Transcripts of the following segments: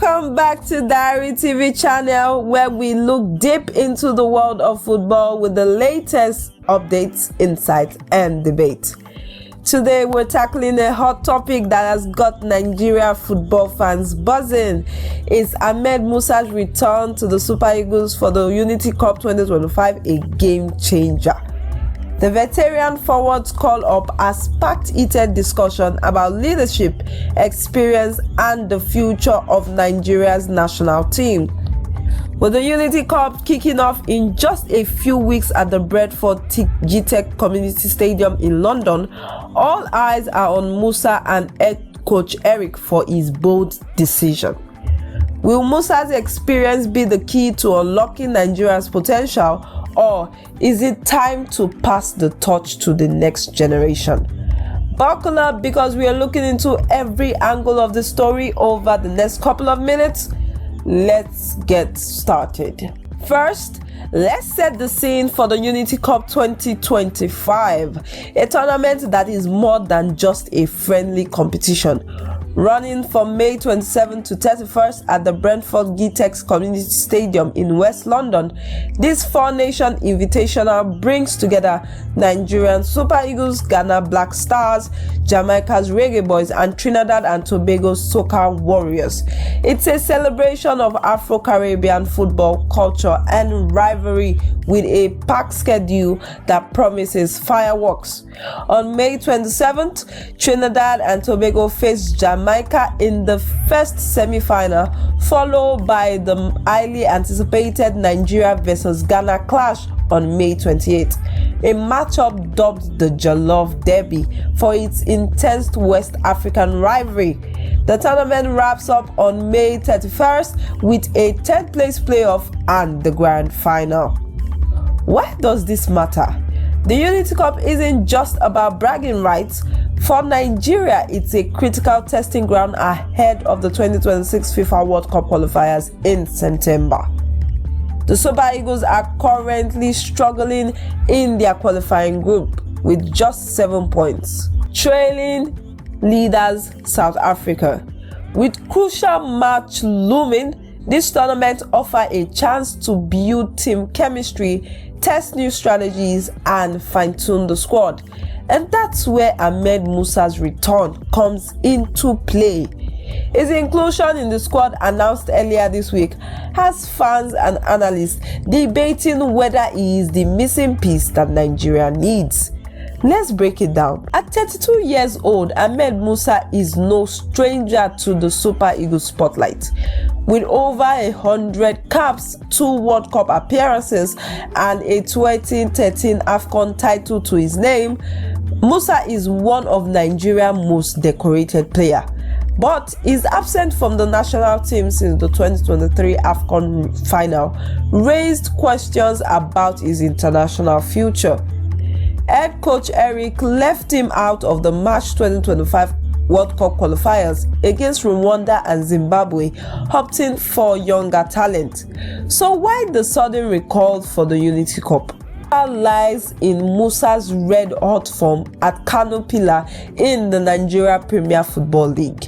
Welcome back to Diary TV channel, where we look deep into the world of football with the latest updates, insights and debate. Today we're tackling a hot topic that has got Nigeria football fans buzzing. Is Ahmed Musa's return to the Super Eagles for the Unity Cup 2025 a game changer? The veteran forward's call-up has sparked heated discussion about leadership, experience and the future of Nigeria's national team. With the Unity Cup kicking off in just a few weeks at the Brentford Gtech Community Stadium in London, all eyes are on Musa and head coach Eric for his bold decision. Will Musa's experience be the key to unlocking Nigeria's potential, or is it time to pass the torch to the next generation? Buckle up, because we are looking into every angle of the story over the next couple of minutes. Let's get started. First, let's set the scene for the Unity Cup 2025, a tournament that is more than just a friendly competition. Running from May 27 to 31st at the Brentford Gtech Community Stadium in West London, this four-nation invitational brings together Nigerian Super Eagles, Ghana Black Stars, Jamaica's Reggae Boys and Trinidad and Tobago's Soca Warriors. It's a celebration of Afro-Caribbean football culture and rivalry with a packed schedule that promises fireworks. On May 27th, Trinidad and Tobago face Jamaica in the first semi-final, followed by the highly anticipated Nigeria vs Ghana clash on May 28th, a matchup dubbed the Jollof Derby for its intense West African rivalry. The tournament wraps up on May 31st with a 10th place playoff and the grand final. Why does this matter? The Unity Cup isn't just about bragging rights. For Nigeria, it's a critical testing ground ahead of the 2026 FIFA World Cup qualifiers in September. The Super Eagles are currently struggling in their qualifying group with just 7 points, trailing leaders South Africa. With crucial match looming, this tournament offers a chance to build team chemistry, test new strategies and fine-tune the squad. And that's where Ahmed Musa's return comes into play. His inclusion in the squad, announced earlier this week, has fans and analysts debating whether he is the missing piece that Nigeria needs. Let's break it down. At 32 years old, Ahmed Musa is no stranger to the Super Eagles spotlight. With over 100 caps, 2 World Cup appearances and a 2013 AFCON title to his name, Musa is one of Nigeria's most decorated players. But his absence from the national team since the 2023 AFCON final raised questions about his international future. Head coach Eric left him out of the March 2025 World Cup qualifiers against Rwanda and Zimbabwe, opting for younger talent. So why the sudden recall for the Unity Cup? Lies in Musa's red-hot form at Kano Pillars in the Nigeria Premier Football League.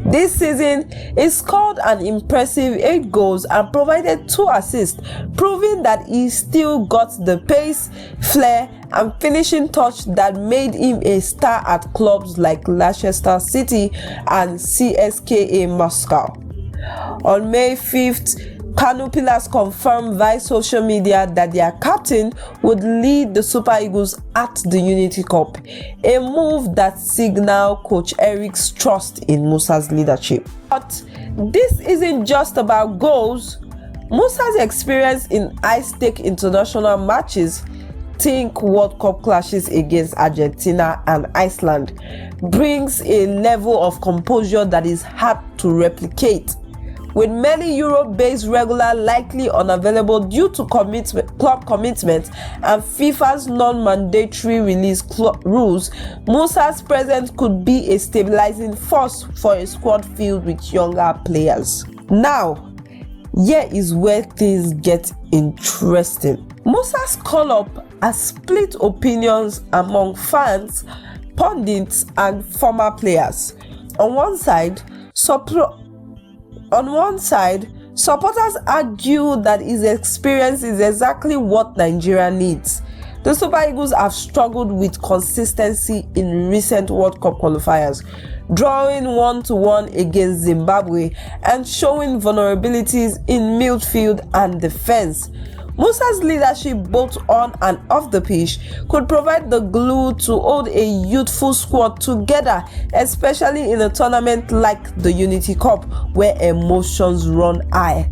This season, he scored an impressive 8 goals and provided 2 assists, proving that he still got the pace, flair and finishing touch that made him a star at clubs like Leicester City and CSKA Moscow. On May 5th, Kano Pillars confirmed via social media that their captain would lead the Super Eagles at the Unity Cup, a move that signaled coach Eric's trust in Musa's leadership. But this isn't just about goals. Musa's experience in high-stake international matches, think World Cup clashes against Argentina and Iceland, brings a level of composure that is hard to replicate. With many Europe-based regulars likely unavailable due to club commitments and FIFA's non-mandatory release rules, Musa's presence could be a stabilizing force for a squad filled with younger players. Now, here is where things get interesting. Musa's call-up has split opinions among fans, pundits and former players. On one side, On one side, supporters argue that his experience is exactly what Nigeria needs. The Super Eagles have struggled with consistency in recent World Cup qualifiers, drawing 1-1 against Zimbabwe and showing vulnerabilities in midfield and defense. Musa's leadership both on and off the pitch could provide the glue to hold a youthful squad together, especially in a tournament like the Unity Cup where emotions run high.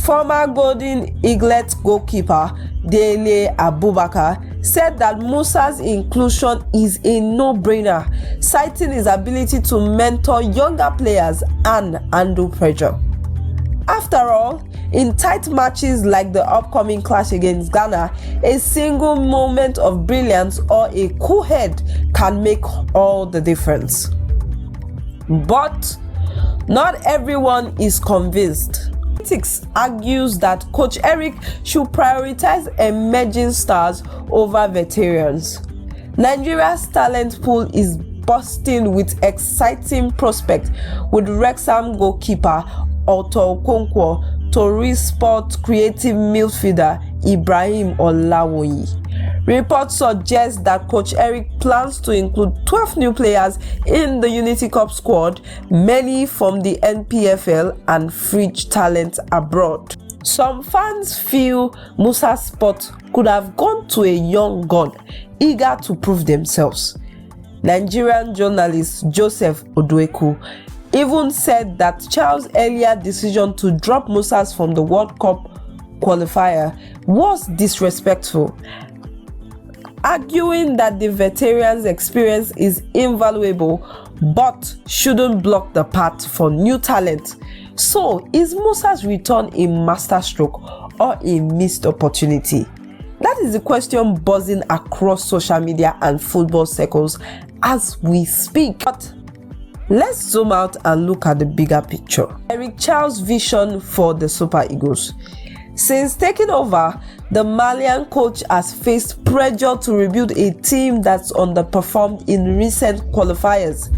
Former Golden Eaglet goalkeeper Dele Abubakar said that Musa's inclusion is a no-brainer, citing his ability to mentor younger players and handle pressure. After all, in tight matches like the upcoming clash against Ghana, a single moment of brilliance or a cool head can make all the difference. But not everyone is convinced. Critics argues that Coach Eric should prioritize emerging stars over veterans. Nigeria's talent pool is bursting with exciting prospects, with Wrexham goalkeeper Otto Okonkwo, Tory Sport creative midfielder Ibrahim Olawoyi. Reports suggest that Coach Eric plans to include 12 new players in the Unity Cup squad, many from the NPFL and fringe talent abroad. Some fans feel Musa's spot could have gone to a young gun, eager to prove themselves. Nigerian journalist Joseph Odueku even said that Charles' earlier decision to drop Musa's from the World Cup qualifier was disrespectful, arguing that the veteran's experience is invaluable but shouldn't block the path for new talent. So, is Musa's return a masterstroke or a missed opportunity? That is the question buzzing across social media and football circles as we speak. But let's zoom out and look at the bigger picture. Eric Chelle's vision for the Super Eagles. Since taking over, the Malian coach has faced pressure to rebuild a team that's underperformed in recent qualifiers.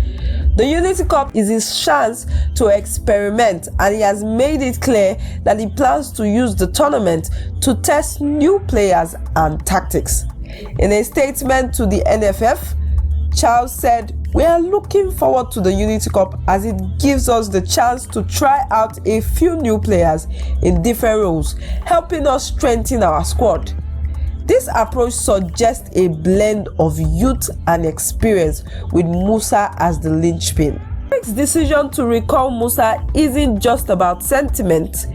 The Unity Cup is his chance to experiment, and he has made it clear that he plans to use the tournament to test new players and tactics. In a statement to the NFF, Charles said, "We are looking forward to the Unity Cup as it gives us the chance to try out a few new players in different roles, helping us strengthen our squad." This approach suggests a blend of youth and experience, with Musa as the linchpin. Eric's decision to recall Musa isn't just about sentiment.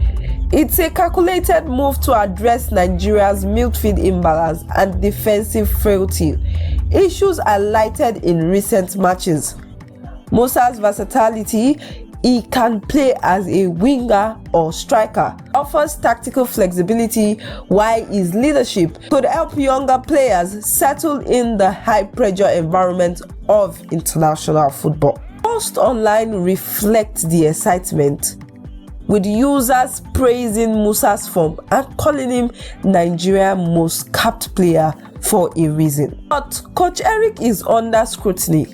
It's a calculated move to address Nigeria's midfield imbalance and defensive frailty, issues highlighted in recent matches. Musa's versatility, he can play as a winger or striker, offers tactical flexibility, while his leadership could help younger players settle in the high-pressure environment of international football. Posts online reflect the excitement, with users praising Musa's form and calling him Nigeria's most capped player for a reason. But Coach Eric is under scrutiny.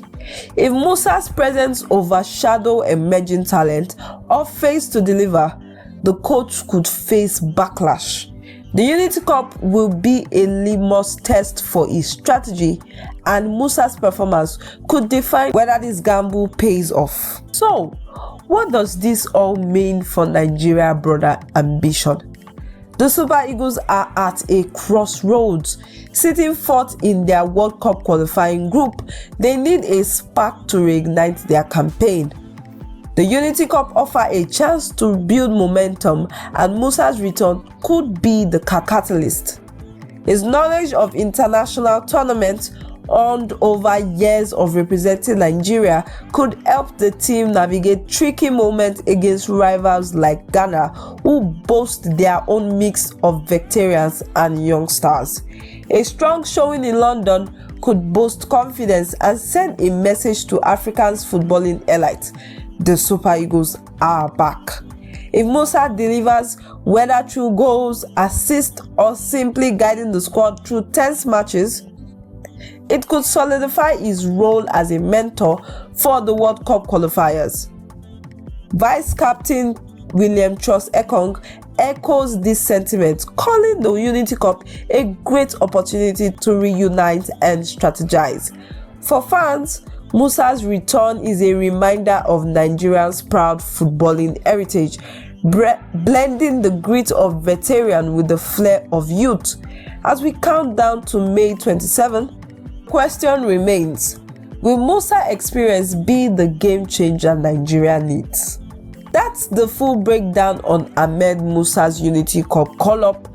If Musa's presence overshadows emerging talent or fails to deliver, the coach could face backlash. The Unity Cup will be a litmus test for his strategy, and Musa's performance could define whether this gamble pays off. So, what does this all mean for Nigeria's broader ambition? The Super Eagles are at a crossroads. Sitting fourth in their World Cup qualifying group, they need a spark to reignite their campaign. The Unity Cup offers a chance to build momentum, and Musa's return could be the catalyst. His knowledge of international tournaments earned over years of representing Nigeria could help the team navigate tricky moments against rivals like Ghana, who boast their own mix of veterans and young stars. A strong showing in London could boost confidence and send a message to Africa's footballing elite: the Super Eagles are back. If Musa delivers, whether through goals, assists, or simply guiding the squad through tense matches, it could solidify his role as a mentor for the World Cup qualifiers. Vice captain William Trust Ekong, echoes this sentiment, calling the Unity Cup a great opportunity to reunite and strategize. For fans, Musa's return is a reminder of Nigeria's proud footballing heritage, blending the grit of veteran with the flair of youth. As we count down to May 27, question remains: will Musa experience be the game changer Nigeria needs? That's the full breakdown on Ahmed Musa's Unity Cup call-up,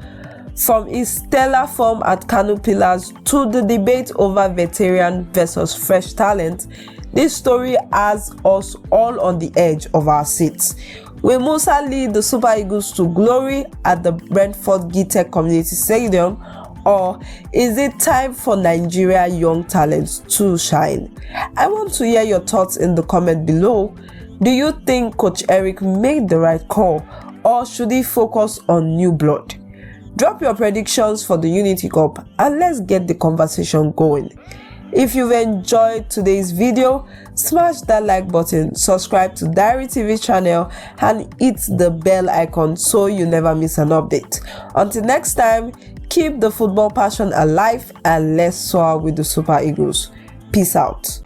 from his stellar form at Kano Pillars to the debate over veteran versus fresh talent. This story has us all on the edge of our seats. Will Musa lead the Super Eagles to glory at the Brentford Gtech Community Stadium, or is it time for Nigeria young talents to shine? I want to hear your thoughts in the comment below. Do you think Coach Eric made the right call, or should he focus on new blood? Drop your predictions for the Unity Cup and let's get the conversation going. If you've enjoyed today's video, smash that like button, subscribe to Diary TV channel and hit the bell icon so you never miss an update. Until next time, keep the football passion alive and let's soar with the Super Eagles. Peace out.